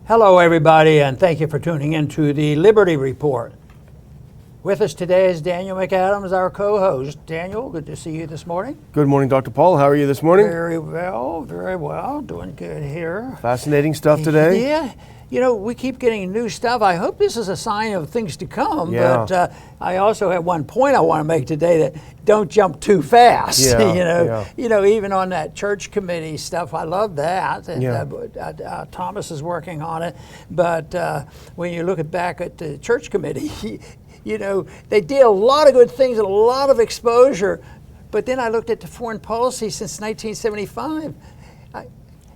Hello, everybody, and thank you for tuning in to the Liberty Report. With us today is Daniel McAdams, our co-host. Daniel, good to see you this morning. Good morning, Dr. Paul. How are you this morning? Very well. Doing good here. Fascinating stuff today. Yeah. You know, we keep getting new stuff. I hope this is a sign of things to come, Yeah. but I also have one point I want to make today that don't jump too fast. Yeah, Even on that church committee stuff, I love that. And, Yeah. Thomas is working on it, but when you look back at the church committee, they did a lot of good things and a lot of exposure, but then I looked at the foreign policy since 1975.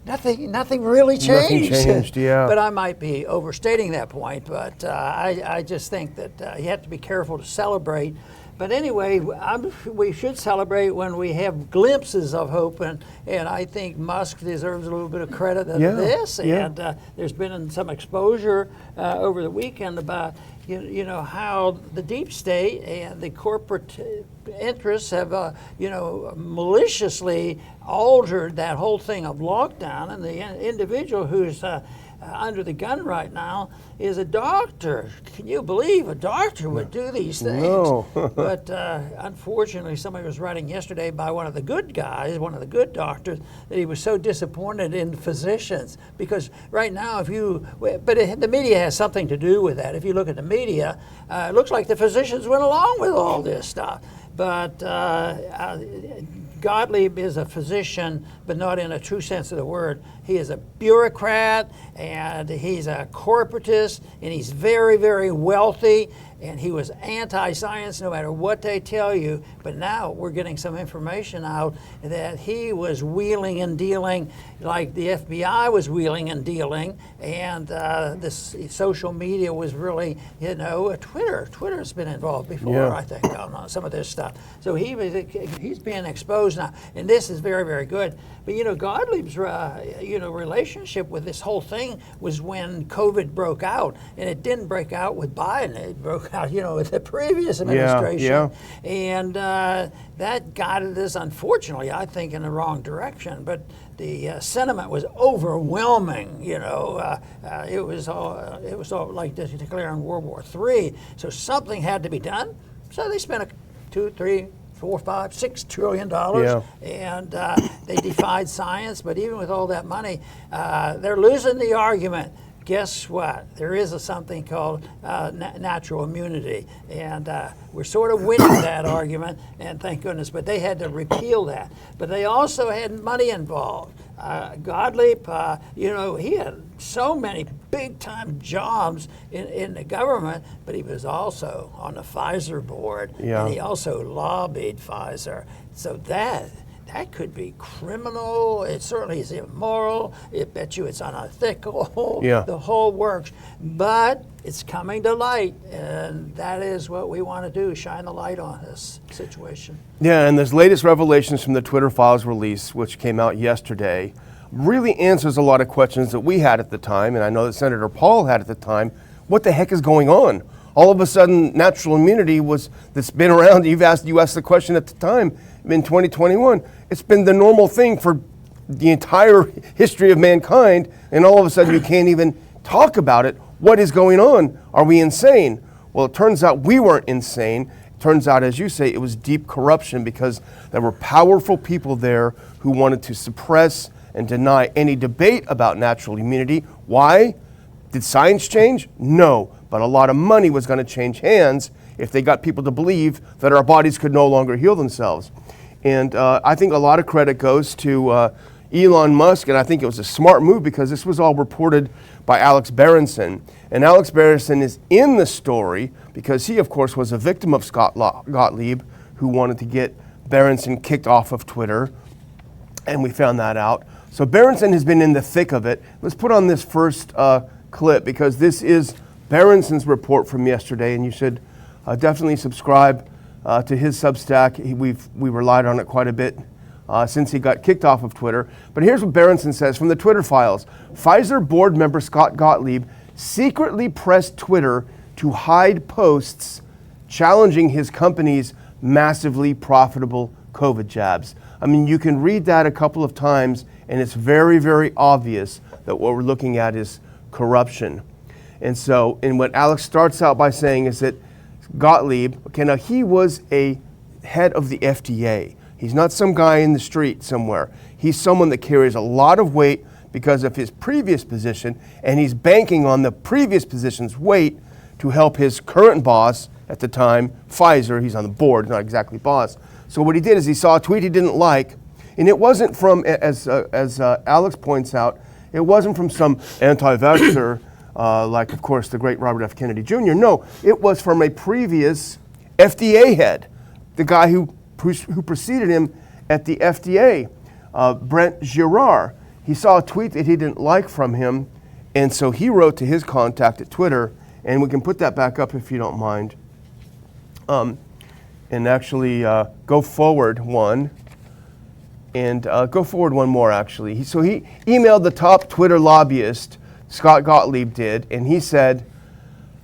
Nothing really changed. Nothing changed, yeah. But I might be overstating that point. But I just think that you have to be careful to celebrate. But anyway, we should celebrate when we have glimpses of hope, and I think Musk deserves a little bit of credit of this. And there's been some exposure over the weekend about how the deep state and the corporate interests have maliciously altered that whole thing of lockdown, and the individual who's under the gun right now is a doctor. Can you believe a doctor would do these things? No. But unfortunately, somebody was writing yesterday by one of the good guys, one of the good doctors, that he was so disappointed in physicians because right now, the media has something to do with that. If you look at the media, it looks like the physicians went along with all this stuff. But Gottlieb is a physician, but not in a true sense of the word. He is a bureaucrat, and he's a corporatist, and he's very, very wealthy, and he was anti-science no matter what they tell you. But now we're getting some information out that he was wheeling and dealing like the FBI was wheeling and dealing, and this social media was really, Twitter's been involved before, I think, on some of this stuff. So he's being exposed now, and this is very, very good. But Gottlieb's relationship with this whole thing was when COVID broke out, and it didn't break out with Biden. It broke out, with the previous administration, and that guided us, unfortunately, I think, in the wrong direction. But the sentiment was overwhelming. It was all like declaring World War III. So something had to be done. So they spent $2, $3, $4, $5, $6 trillion, and they defied science. But even with all that money, they're losing the argument. Guess what? There is something called natural immunity, and we're sort of winning that argument, and thank goodness. But they had to repeal that. But they also had money involved. Gottlieb, he had so many big-time jobs in the government, but he was also on the Pfizer board, and he also lobbied Pfizer. So that could be criminal. It certainly is immoral. I bet you it's unethical. The whole works. But it's coming to light, and that is what we want to do, shine the light on this situation. Yeah, and this latest revelations from the Twitter files release, which came out yesterday, really answers a lot of questions that we had at the time, and I know that Senator Paul had at the time. What the heck is going on? All of a sudden, natural immunity that's been around. You asked the question at the time in 2021. It's been the normal thing for the entire history of mankind, and all of a sudden you can't even talk about it. What is going on? Are we insane? Well, it turns out we weren't insane. It turns out, as you say, it was deep corruption because there were powerful people there who wanted to suppress and deny any debate about natural immunity. Why? Did science change? No. But a lot of money was going to change hands if they got people to believe that our bodies could no longer heal themselves. And I think a lot of credit goes to Elon Musk, and I think it was a smart move because this was all reported by Alex Berenson. And Alex Berenson is in the story because he, of course, was a victim of Scott Gottlieb, who wanted to get Berenson kicked off of Twitter, and we found that out. So Berenson has been in the thick of it. Let's put on this first clip because this is Berenson's report from yesterday, and you should definitely subscribe to his Substack. We relied on it quite a bit since he got kicked off of Twitter. But here's what Berenson says from the Twitter files. Pfizer board member Scott Gottlieb secretly pressed Twitter to hide posts challenging his company's massively profitable COVID jabs. I mean, you can read that a couple of times, and it's very, very obvious that what we're looking at is corruption. And so, and what Alex starts out by saying is that Gottlieb, okay, now he was a head of the FDA. He's not some guy in the street somewhere. He's someone that carries a lot of weight because of his previous position, and he's banking on the previous position's weight to help his current boss at the time, Pfizer. He's on the board, not exactly boss. So what he did is he saw a tweet he didn't like, and it wasn't from, as Alex points out, it wasn't from some anti-vaxxer, like, of course, the great Robert F. Kennedy Jr. No, it was from a previous FDA head, the guy who preceded him at the FDA, Brent Girard. He saw a tweet that he didn't like from him, and so he wrote to his contact at Twitter, and we can put that back up if you don't mind, and actually go forward one, and go forward one more, actually. So he emailed the top Twitter lobbyist, Scott Gottlieb did, and he said,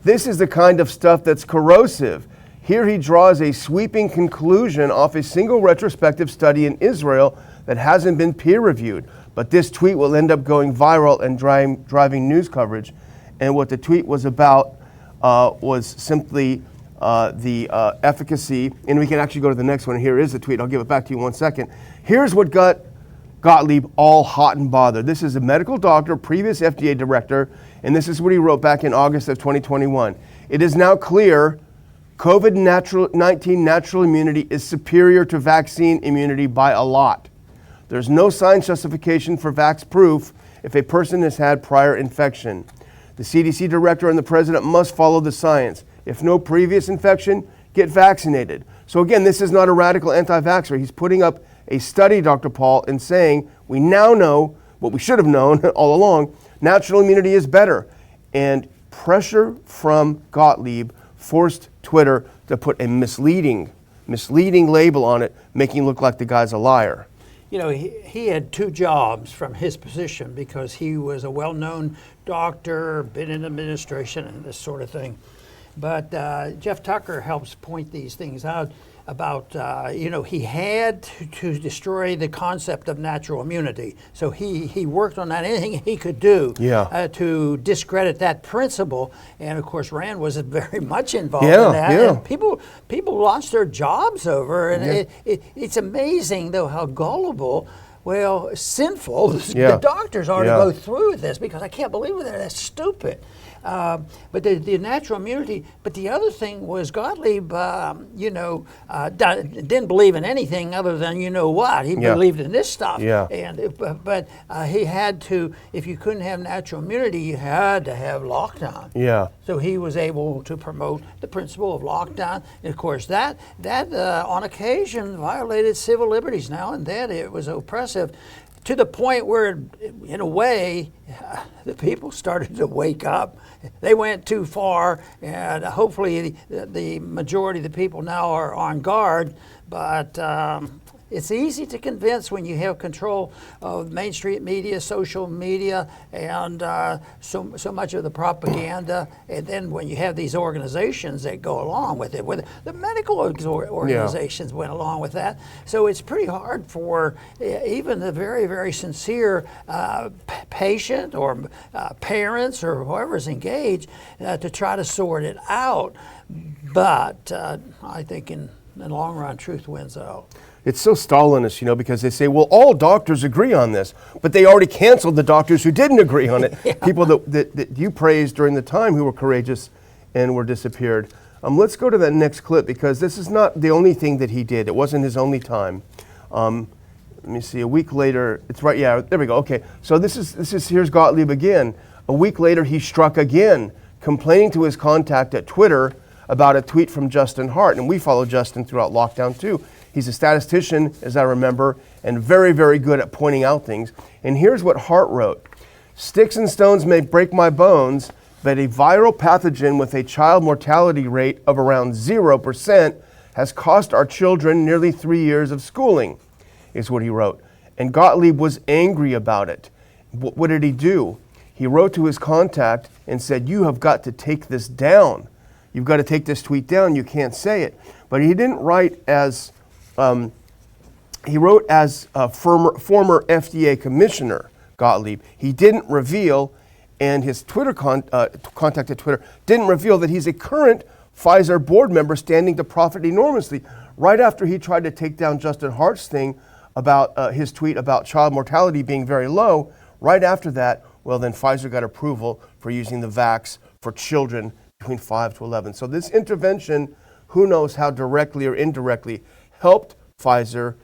"This is the kind of stuff that's corrosive. Here he draws a sweeping conclusion off a single retrospective study in Israel that hasn't been peer-reviewed. But this tweet will end up going viral and driving news coverage." And what the tweet was about was simply the efficacy. And we can actually go to the next one. Here is the tweet. I'll give it back to you in 1 second. Here's what got Gottlieb all hot and bothered. This is a medical doctor, previous FDA director, and this is what he wrote back in August of 2021. "It is now clear COVID-19 natural immunity is superior to vaccine immunity by a lot. There's no science justification for vax proof if a person has had prior infection. The CDC director and the president must follow the science. If no previous infection, get vaccinated." So again, this is not a radical anti-vaxxer. He's putting up a study, Dr. Paul, and saying, we now know what we should have known all along, natural immunity is better. And pressure from Gottlieb forced Twitter to put a misleading label on it, making it look like the guy's a liar. You know, he had two jobs from his position because he was a well-known doctor, been in administration and this sort of thing. But Jeff Tucker helps point these things out about, he had to destroy the concept of natural immunity. So he worked on that, anything he could do to discredit that principle. And of course, Rand was very much involved in that. Yeah. And people lost their jobs over, and it's amazing, though, how gullible, well, sinful the doctors are to go through with this, because I can't believe that's stupid. But the natural immunity. But the other thing was Gottlieb, didn't believe in anything other than what he believed in this stuff. And but he had to. If you couldn't have natural immunity, you had to have lockdown. So he was able to promote the principle of lockdown. And of course, that on occasion violated civil liberties. Now and then it was oppressive, to the point where, in a way, the people started to wake up. They went too far, and hopefully the majority of the people now are on guard. But it's easy to convince when you have control of mainstream media, social media, and so much of the propaganda. And then when you have these organizations that go along with it, the medical organizations went along with that. So it's pretty hard for even the very, very sincere patient or parents or whoever's engaged to try to sort it out. But I think in the long run, truth wins out. It's so Stalinist, because they say, well, all doctors agree on this, but they already canceled the doctors who didn't agree on it. People that you praised during the time who were courageous and were disappeared. Let's go to that next clip, because this is not the only thing that he did. It wasn't his only time. Let me see, a week later, it's right, there we go, okay. So here's Gottlieb again. A week later, he struck again, complaining to his contact at Twitter about a tweet from Justin Hart. And we follow Justin throughout lockdown too. He's a statistician, as I remember, and very, very good at pointing out things. And here's what Hart wrote. "Sticks and stones may break my bones, but a viral pathogen with a child mortality rate of around 0% has cost our children nearly 3 years of schooling," is what he wrote. And Gottlieb was angry about it. What did he do? He wrote to his contact and said, "You have got to take this down. You've got to take this tweet down. You can't say it." But he didn't write as... he wrote as a former FDA commissioner, Gottlieb. He didn't reveal and his Twitter contact at Twitter didn't reveal that he's a current Pfizer board member standing to profit enormously. Right after he tried to take down Justin Hart's thing about his tweet about child mortality being very low, right after that, well, then Pfizer got approval for using the vax for children between 5 to 11. So this intervention, who knows how directly or indirectly, helped Pfizer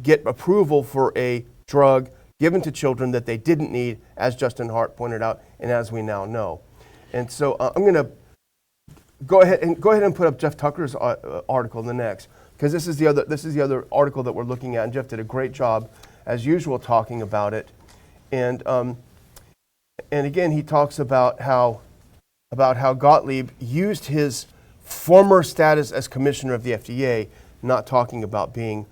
get approval for a drug given to children that they didn't need, as Justin Hart pointed out, and as we now know. And so I'm going to go ahead and put up Jeff Tucker's article in the next, because this is the other article that we're looking at, and Jeff did a great job, as usual, talking about it. And again, he talks about how Gottlieb used his former status as commissioner of the FDA, not talking about being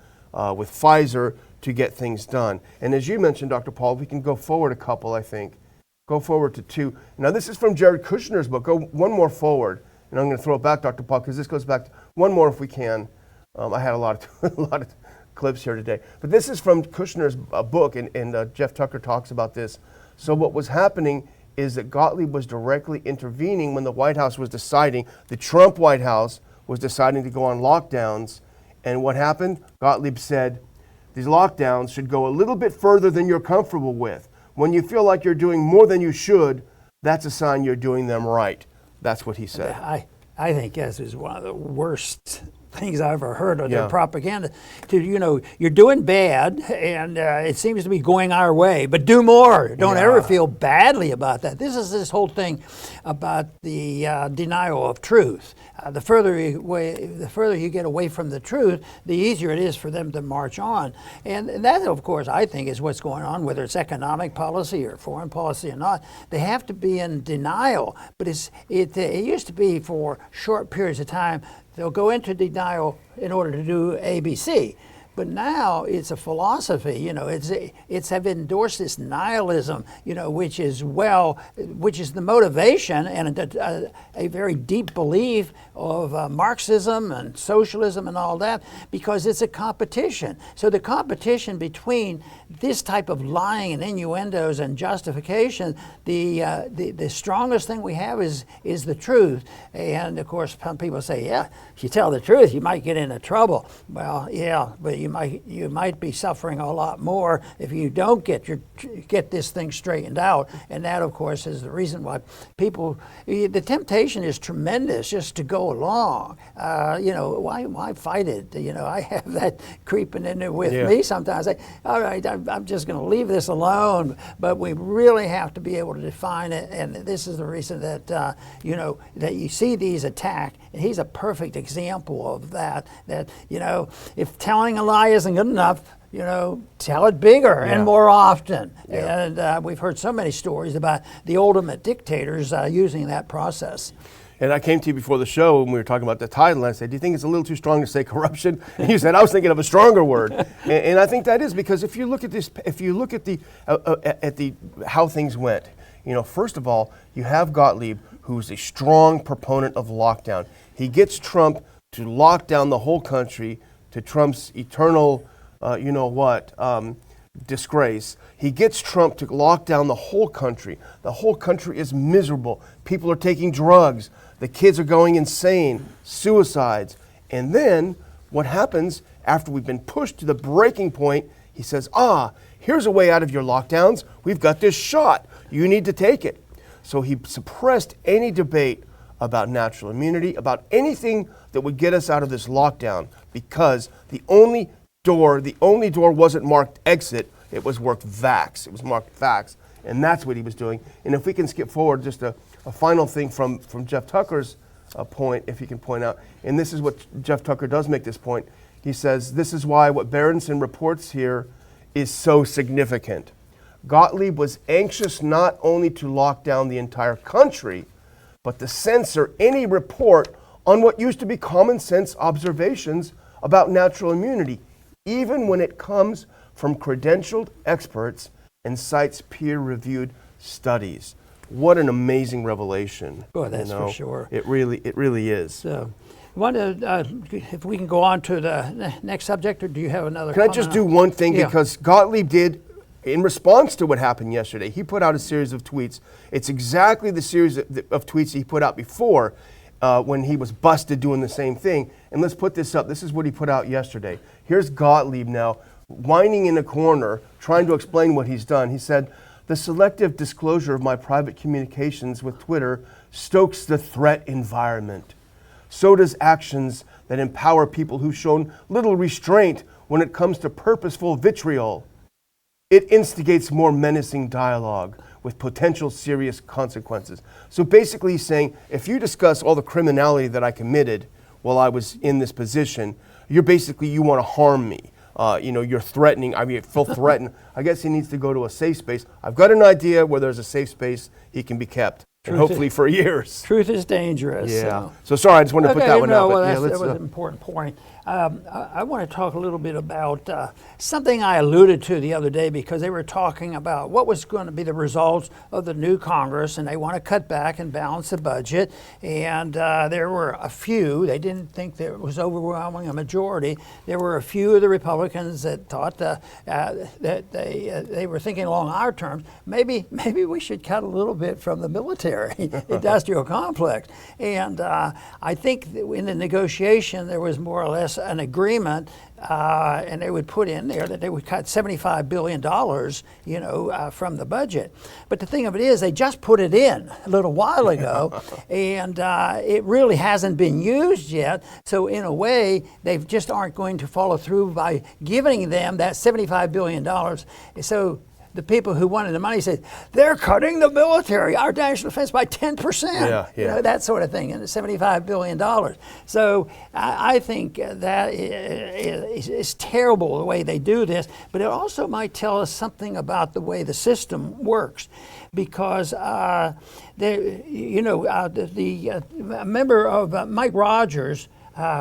with Pfizer, to get things done. And as you mentioned, Dr. Paul, we can go forward a couple, I think. Go forward to 2. Now, this is from Jared Kushner's book. Go one more forward. And I'm going to throw it back, Dr. Paul, because this goes back to one more if we can. I had a lot of clips here today. But this is from Kushner's book, and Jeff Tucker talks about this. So what was happening is that Gottlieb was directly intervening when the White House was deciding, the Trump White House was deciding to go on lockdowns. And what happened? Gottlieb said, these lockdowns should go a little bit further than you're comfortable with. When you feel like you're doing more than you should, that's a sign you're doing them right. That's what he said. I think this is one of the worst things I ever heard of their propaganda. You're doing bad, and it seems to be going our way, but do more. Don't ever feel badly about that. This is this whole thing about the denial of truth. The further you get away from the truth, the easier it is for them to march on. And that, of course, I think is what's going on, whether it's economic policy or foreign policy or not. They have to be in denial, but it used to be for short periods of time. They'll go into denial in order to do ABC. But now it's a philosophy, it's have endorsed this nihilism, which is the motivation and a very deep belief of Marxism and socialism and all that, because it's a competition. So the competition between this type of lying and innuendos and justification, the strongest thing we have is the truth. And of course, some people say, yeah, if you tell the truth, you might get into trouble. Well, yeah, but you might be suffering a lot more if you don't get this thing straightened out. And that, of course, is the reason why the temptation is tremendous just to go along. Why fight it? I have that creeping in there with me sometimes. All right, I'm just going to leave this alone. But we really have to be able to define it. And this is the reason that that you see these attacks. And he's a perfect example of that. That if telling a lie isn't good enough, tell it bigger and more often. And we've heard so many stories about the ultimate dictators using that process. And I came to you before the show when we were talking about the title, and I said, do you think it's a little too strong to say corruption? And you said, I was thinking of a stronger word. and I think that is because if you look at this, if you look at the how things went, first of all, you have Gottlieb, who's a strong proponent of lockdown. He gets Trump to lock down the whole country, to Trump's eternal, disgrace. He gets Trump to lock down the whole country. The whole country is miserable. People are taking drugs. The kids are going insane. Suicides. And then what happens after we've been pushed to the breaking point, he says, here's a way out of your lockdowns. We've got this shot. You need to take it. So he suppressed any debate about natural immunity, about anything that would get us out of this lockdown, because the only door wasn't marked exit, it was marked vax. It was marked vax, and that's what he was doing. And if we can skip forward, just a final thing from Jeff Tucker's point, if you can point out, and this is what Jeff Tucker does make this point. He says, this is why what Berenson reports here is so significant. Gottlieb was anxious not only to lock down the entire country, but to censor any report on what used to be common sense observations about natural immunity, even when it comes from credentialed experts and cites peer-reviewed studies. What an amazing revelation! Boy, that's for sure. It really is. So, if we can go on to the next subject, or do you have another? Can I just do one thing, because Gottlieb did in response to what happened yesterday, he put out a series of tweets. It's exactly the series of tweets he put out before when he was busted doing the same thing. And let's put this up. This is what he put out yesterday. Here's Gottlieb now, whining in a corner, trying to explain what he's done. He said, "The selective disclosure of my private communications with Twitter stokes the threat environment. So does actions that empower people who've shown little restraint when it comes to purposeful vitriol. It instigates more menacing dialogue with potential serious consequences." So basically he's saying, if you discuss all the criminality that I committed while I was in this position, you want to harm me. You're threatening, feel threatened. I guess he needs to go to a safe space. I've got an idea where there's a safe space he can be kept. And hopefully for years. Truth is dangerous. Yeah. So sorry, I just wanted to put that one out. Well, that was an important point. I want to talk a little bit about something I alluded to the other day, because they were talking about what was going to be the results of the new Congress, and they want to cut back and balance the budget. And there were a few, they didn't think there was overwhelming a majority. There were a few of the Republicans that thought that they were thinking along our terms, maybe we should cut a little bit from the military industrial complex. And I think that in the negotiation there was more or less an agreement, and they would put in there that they would cut $75 billion, from the budget. But the thing of it is, they just put it in a little while ago, and it really hasn't been used yet. So in a way, they just aren't going to follow through by giving them that $75 billion. So the people who wanted the money said, they're cutting the military, our national defense, by 10%. Yeah. That sort of thing, and $75 billion. So I think that is terrible the way they do this, but it also might tell us something about the way the system works. Because a member of Mike Rogers,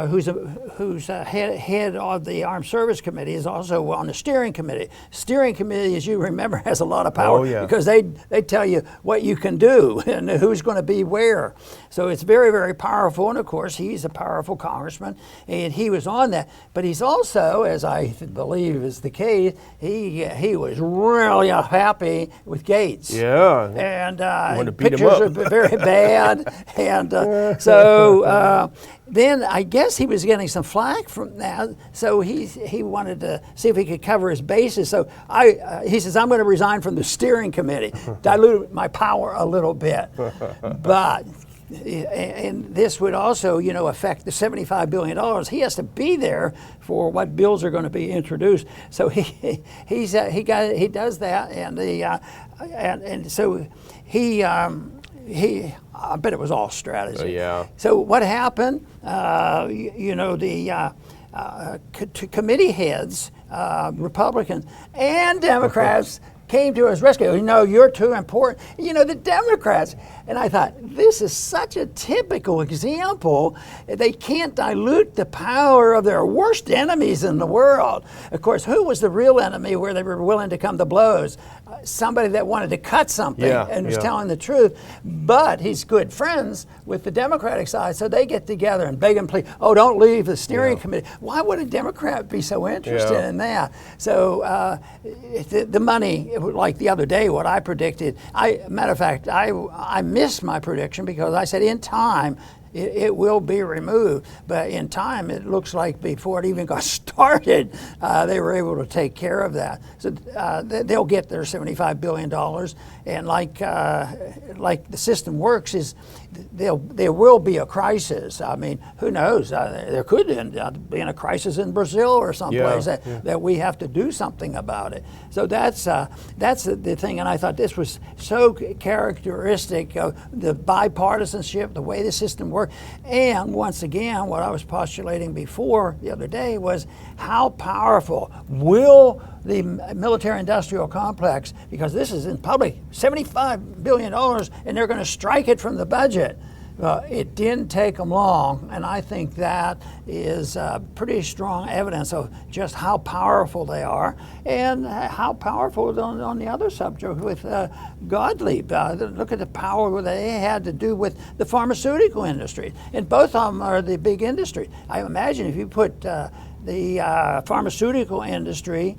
who's head of the Armed Service Committee, is also on the steering committee. Steering committee, as you remember, has a lot of power because they tell you what you can do and who's going to be where. So it's very, very powerful. And of course, he's a powerful congressman, and he was on that. But he's also, as I believe is the case, he was really happy with Gates. Yeah. And pictures are very bad. And then I guess he was getting some flack from that, so he wanted to see if he could cover his bases. So he says, I'm going to resign from the steering committee, dilute my power a little bit. But and this would also, affect the $75 billion. He has to be there for what bills are going to be introduced. So he does that, and so he. I bet it was all strategy. Yeah. So what happened? Committee heads, Republicans and Democrats, came to his rescue. You're too important. The Democrats. And I thought, this is such a typical example. They can't dilute the power of their worst enemies in the world. Of course, who was the real enemy where they were willing to come to blows? Somebody that wanted to cut something and was telling the truth. But he's good friends with the Democratic side, so they get together and beg and plead, don't leave the steering committee. Why would a Democrat be so interested in that? So the money, like the other day, what I predicted, matter of fact, I missed my prediction because I said in time, it will be removed, but in time it looks like before it even got started, they were able to take care of that. So they'll get their $75 billion, and like the system works is there will be a crisis. I mean, who knows? There could end up being a crisis in Brazil or someplace that we have to do something about it. So that's the thing, and I thought this was so characteristic of the bipartisanship, the way the system works. And once again, what I was postulating before the other day was how powerful will the military-industrial complex, because this is in public, $75 billion, and they're going to strike it from the budget. It didn't take them long, and I think that is pretty strong evidence of just how powerful they are, and how powerful on the other subject with Gottlieb. Look at the power they had to do with the pharmaceutical industry, and both of them are the big industry. I imagine if you put the pharmaceutical industry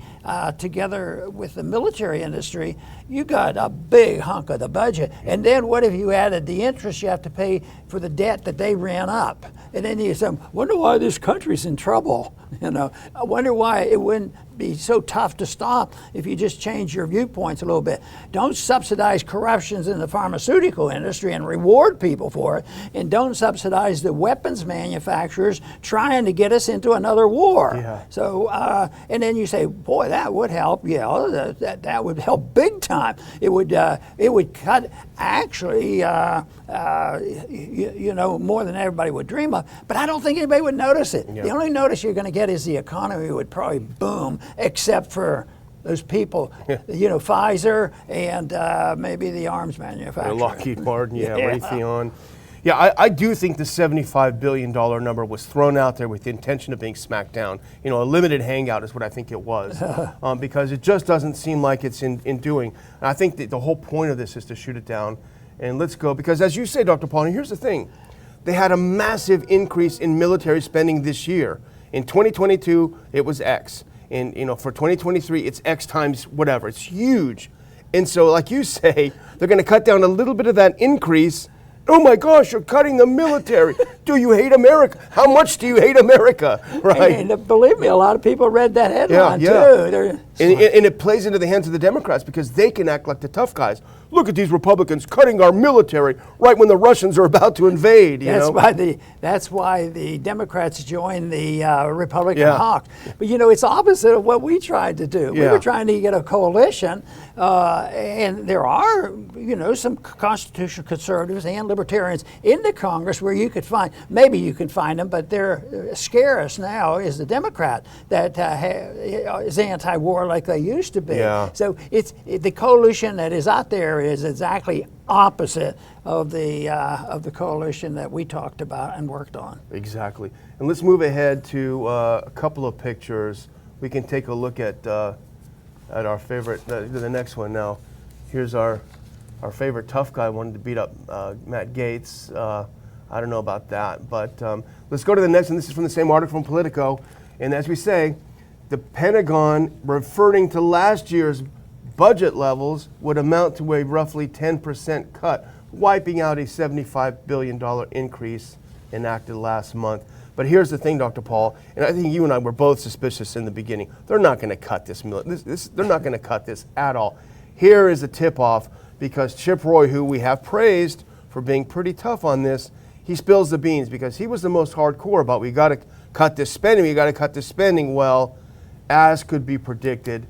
together with the military industry, you got a big hunk of the budget. And then what if you added the interest you have to pay for the debt that they ran up? And then you say, wonder why this country's in trouble. I wonder why it wouldn't be so tough to stop if you just change your viewpoints a little bit. Don't subsidize corruptions in the pharmaceutical industry and reward people for it, and don't subsidize the weapons manufacturers trying to get us into another war. Yeah. So, and then you say, boy, that would help. Yeah, that would help big time. It would cut actually, more than everybody would dream of. But I don't think anybody would notice it. Yeah. The only notice you're going to get is the economy would probably boom, except for those people, Pfizer and maybe the arms manufacturer. Lockheed Martin, Raytheon. Yeah, I do think the $75 billion number was thrown out there with the intention of being smacked down. A limited hangout is what I think it was, because it just doesn't seem like it's in doing. And I think that the whole point of this is to shoot it down. And let's go, because as you say, Dr. Paul, and here's the thing. They had a massive increase in military spending this year. In 2022, it was X. For 2023, it's X times whatever. It's huge. And so, like you say, they're going to cut down a little bit of that increase. Oh my gosh, you're cutting the military. Do you hate America? How much do you hate America? Right? And believe me, a lot of people read that headline too. And it plays into the hands of the Democrats because they can act like the tough guys. Look at these Republicans cutting our military right when the Russians are about to invade. That's why the Democrats joined the Republican hawk. But it's opposite of what we tried to do. We were trying to get a coalition, and there are some constitutional conservatives and libertarians in the Congress where you could find, maybe you can find them, but they're scarce now is the Democrat that is anti-war like they used to be. Yeah. So it's the coalition that is out there is exactly opposite of the coalition that we talked about and worked on. Exactly. And let's move ahead to a couple of pictures. We can take a look at our favorite, the next one now. Here's our favorite tough guy wanted to beat up Matt Gaetz. I don't know about that, but let's go to the next one. This is from the same article from Politico. And as we say, the Pentagon, referring to last year's budget levels, would amount to a roughly 10% cut, wiping out a $75 billion increase enacted last month. But here's the thing, Dr. Paul, and I think you and I were both suspicious in the beginning. They're not going to cut this. They're not going to cut this at all. Here is a tip-off, because Chip Roy, who we have praised for being pretty tough on this, he spills the beans because he was the most hardcore about we got to cut this spending. Well, as could be predicted,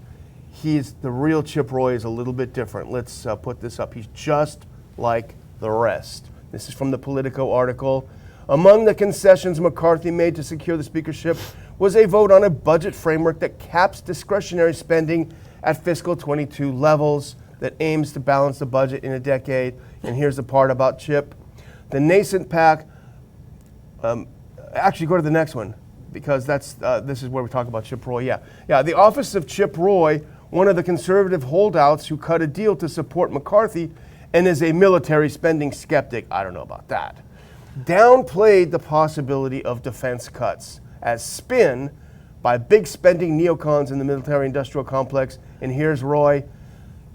the real Chip Roy is a little bit different. Let's put this up. He's just like the rest. This is from the Politico article. Among the concessions McCarthy made to secure the speakership was a vote on a budget framework that caps discretionary spending at fiscal 22 levels, that aims to balance the budget in a decade. And here's the part about Chip. The nascent PAC, actually go to the next one, because this is where we talk about Chip Roy. Yeah. The office of Chip Roy, one of the conservative holdouts who cut a deal to support McCarthy and is a military spending skeptic, I don't know about that, downplayed the possibility of defense cuts as spin by big spending neocons in the military-industrial complex. And here's Roy.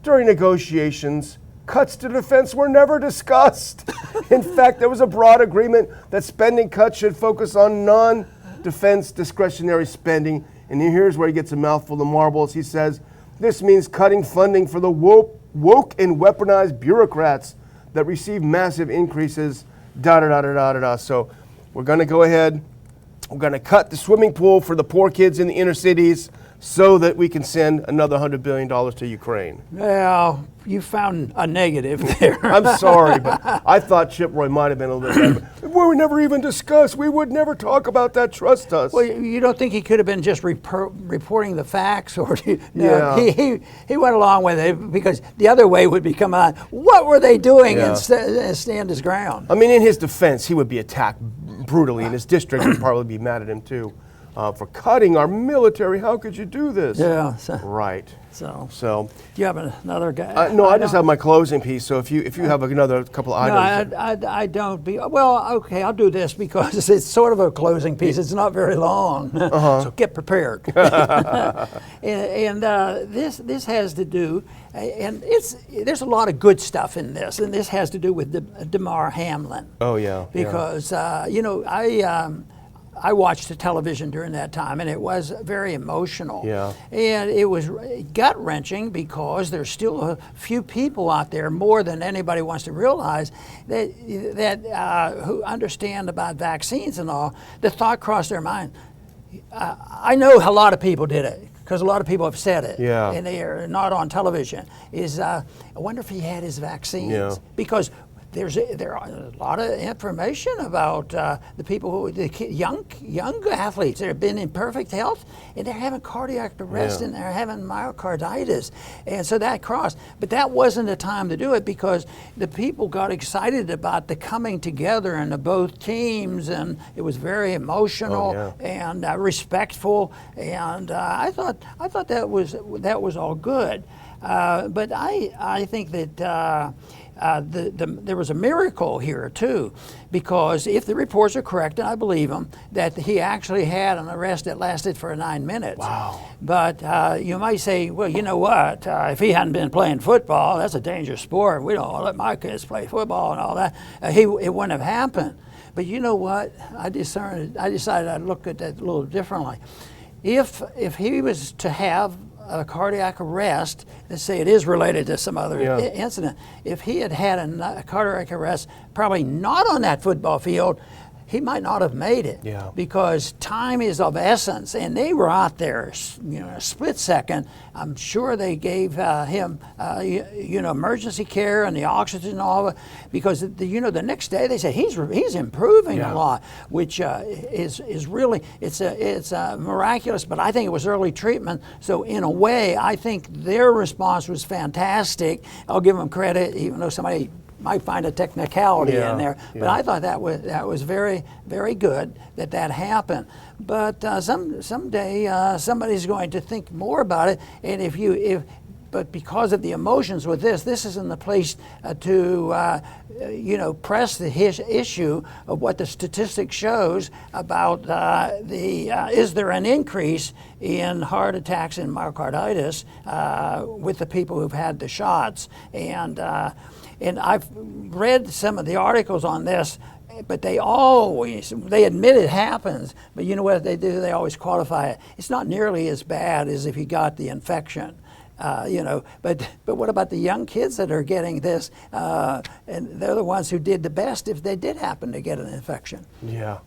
During negotiations, cuts to defense were never discussed. In fact, there was a broad agreement that spending cuts should focus on non-defense discretionary spending. And here's where he gets a mouthful of marbles. He says, this means cutting funding for the woke and weaponized bureaucrats that receive massive increases, So we're going to go ahead. We're going to cut the swimming pool for the poor kids in the inner cities so that we can send another $100 billion to Ukraine. Well, you found a negative there. I'm sorry, but I thought Chip Roy might have been a little bit better. We would never even discuss. We would never talk about that. Trust us. Well, you don't think he could have been just reporting the facts? Or he went along with it, because the other way would be come on, what were they doing, and stand his ground. I mean, in his defense, he would be attacked brutally, and his district would probably be mad at him too. for cutting our military. How could you do this? Yeah. Right. So, do you have another guy? No, I just have my closing piece. So if you have another couple of items. No, I don't. Well, okay, I'll do this because it's sort of a closing piece. It's not very long, so get prepared. and this has to do, and there's a lot of good stuff in this, and this has to do with Damar Hamlin. Oh yeah. Because I watched the television during that time, and it was very emotional. Yeah. And it was gut-wrenching because there's still a few people out there, more than anybody wants to realize, that who understand about vaccines and all. The thought crossed their mind. I know a lot of people did it, because a lot of people have said it, yeah. and they are not on television. I wonder if he had his vaccines, yeah. because there are a lot of information about the people young athletes that have been in perfect health, and they're having cardiac arrest, yeah. and they're having myocarditis, and so that crossed. But that wasn't the time to do it, because the people got excited about the coming together and the both teams, and it was very emotional and respectful, and I thought that was all good. But I think that. There was a miracle here too, because if the reports are correct, and I believe them, that he actually had an arrest that lasted for 9 minutes. Wow. But you might say, well, you know what? If he hadn't been playing football, that's a dangerous sport. We don't let my kids play football and all that. It wouldn't have happened. But you know what? I decided I'd look at that a little differently. If he was to have a cardiac arrest, let's say it is related to some other incident, if he had had a cardiac arrest, probably not on that football field, he might not have made it, because time is of essence, and they were out there, a split second. I'm sure they gave him, emergency care and the oxygen and all of it, because the next day they said he's improving a lot, which is really it's miraculous. But I think it was early treatment, so in a way, I think their response was fantastic. I'll give them credit, even though somebody might find a technicality in there, but I thought that was very, very good that happened. But someday somebody's going to think more about it, and but because of the emotions with this isn't the place to press the issue of what the statistics shows about is there an increase in heart attacks and myocarditis with the people who've had the shots, and I've read some of the articles on this, but they admit it happens, but you know what they do? They always qualify it. It's not nearly as bad as if you got the infection. But what about the young kids that are getting this? And they're the ones who did the best if they did happen to get an infection. Yeah.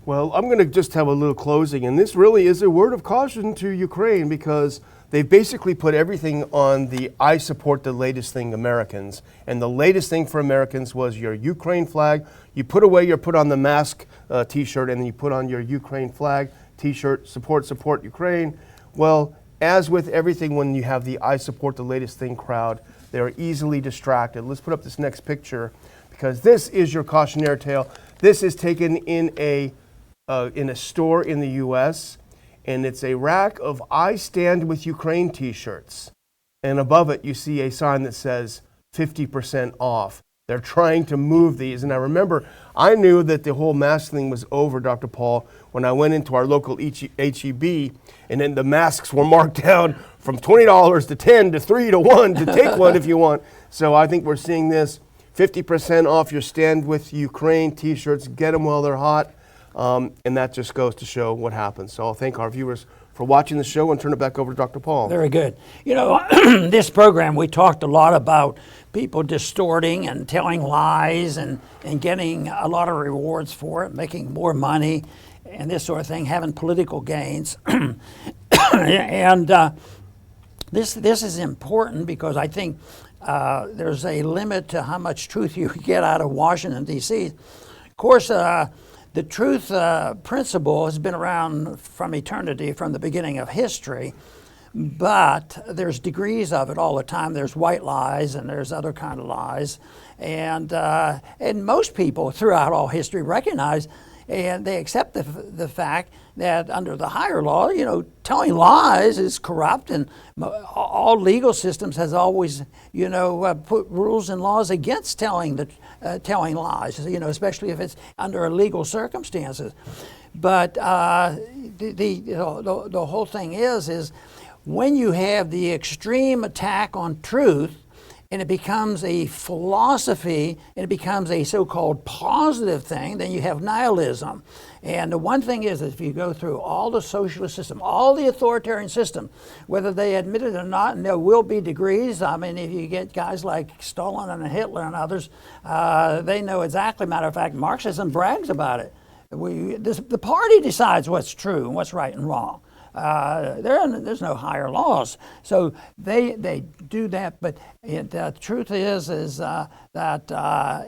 Well, I'm going to just have a little closing, and this really is a word of caution to Ukraine, because they've basically put everything on the I support the latest thing Americans. And the latest thing for Americans was your Ukraine flag. You put on the mask t-shirt, and then you put on your Ukraine flag t-shirt, support Ukraine. Well, as with everything, when you have the I support the latest thing crowd, they're easily distracted. Let's put up this next picture, because this is your cautionary tale. This is taken in a store in the U.S., and it's a rack of I Stand With Ukraine t-shirts. And above it, you see a sign that says 50% off. They're trying to move these. And I remember, I knew that the whole mask thing was over, Dr. Paul, when I went into our local HEB, and then the masks were marked down from $20 to $10 to $3 to $1 to take one if you want. So I think we're seeing this 50% off your Stand With Ukraine t-shirts. Get them while they're hot. And that just goes to show what happens. So I'll thank our viewers for watching the show and turn it back over to Dr. Paul. Very good. This program, we talked a lot about people distorting and telling lies and getting a lot of rewards for it, making more money and this sort of thing, having political gains. And this is important, because I think there's a limit to how much truth you get out of Washington, D.C. Of course, the truth principle has been around from eternity, from the beginning of history, but there's degrees of it all the time. There's white lies and there's other kind of lies, and most people throughout all history recognize and they accept the fact that under the higher law, telling lies is corrupt, and all legal systems has always, put rules and laws against telling lies, especially if it's under illegal circumstances. But the whole thing is when you have the extreme attack on truth, and it becomes a philosophy, and it becomes a so-called positive thing, then you have nihilism. And the one thing is, if you go through all the socialist system, all the authoritarian system, whether they admit it or not, and there will be degrees. I mean, if you get guys like Stalin and Hitler and others, they know exactly. Matter of fact, Marxism brags about it. The party decides what's true and what's right and wrong. There's no higher laws, so they do that. But the truth is that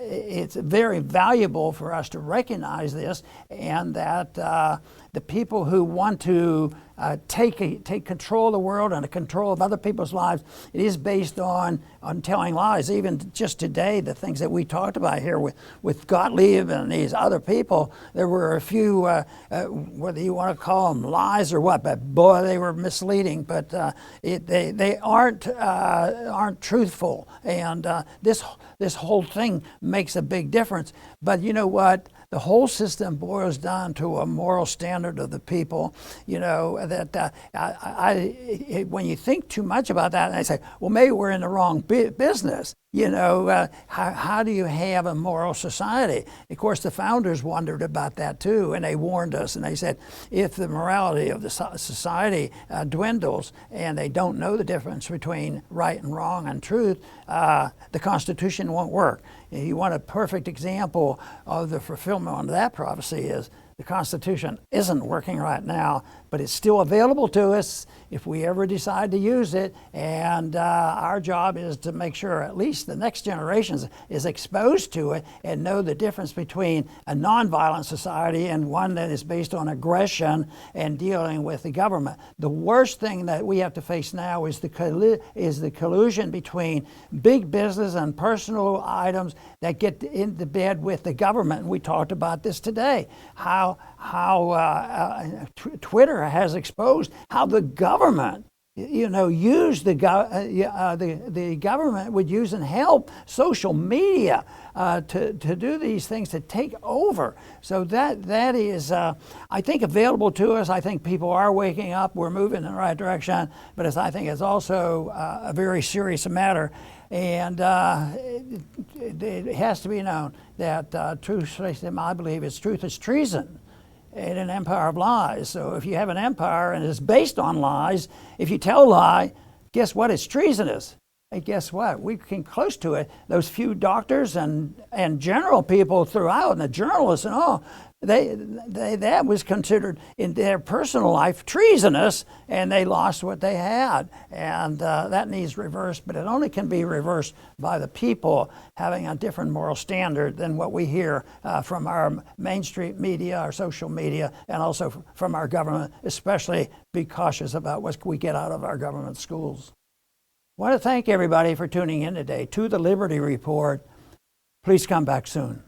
it's very valuable for us to recognize this, and that the people who want to take control of the world and control of other people's lives, it is based on telling lies. Even just today, the things that we talked about here with Gottlieb and these other people, there were a few, whether you want to call them lies or what, but boy, they were misleading. But they aren't truthful, and this whole thing makes a big difference. But you know what? The whole system boils down to a moral standard of the people. That when you think too much about that, and I say, well, maybe we're in the wrong business. How do you have a moral society? Of course, the founders wondered about that too, and they warned us, and they said, if the morality of the society dwindles and they don't know the difference between right and wrong and truth, the Constitution won't work. You want a perfect example of the fulfillment of that prophecy is the Constitution isn't working right now, but it's still available to us if we ever decide to use it. And our job is to make sure at least the next generation is exposed to it and know the difference between a nonviolent society and one that is based on aggression and dealing with the government. The worst thing that we have to face now is the collusion between big business and personal items that get into bed with the government. And we talked about this today, how Twitter has exposed how the government, use the government would use and help social media to do these things, to take over. So that is, I think, available to us. I think people are waking up. We're moving in the right direction, but I think it's also a very serious matter. And it has to be known that truth, I believe, truth is treason in an empire of lies. So if you have an empire and it's based on lies, if you tell a lie, guess what? It's treasonous. And guess what? We came close to it. Those few doctors and general people throughout, and the journalists and all, that was considered in their personal life treasonous, and they lost what they had. And that needs reversed, but it only can be reversed by the people having a different moral standard than what we hear from our mainstream media, our social media, and also from our government. Especially be cautious about what we get out of our government schools. I want to thank everybody for tuning in today to the Liberty Report. Please come back soon.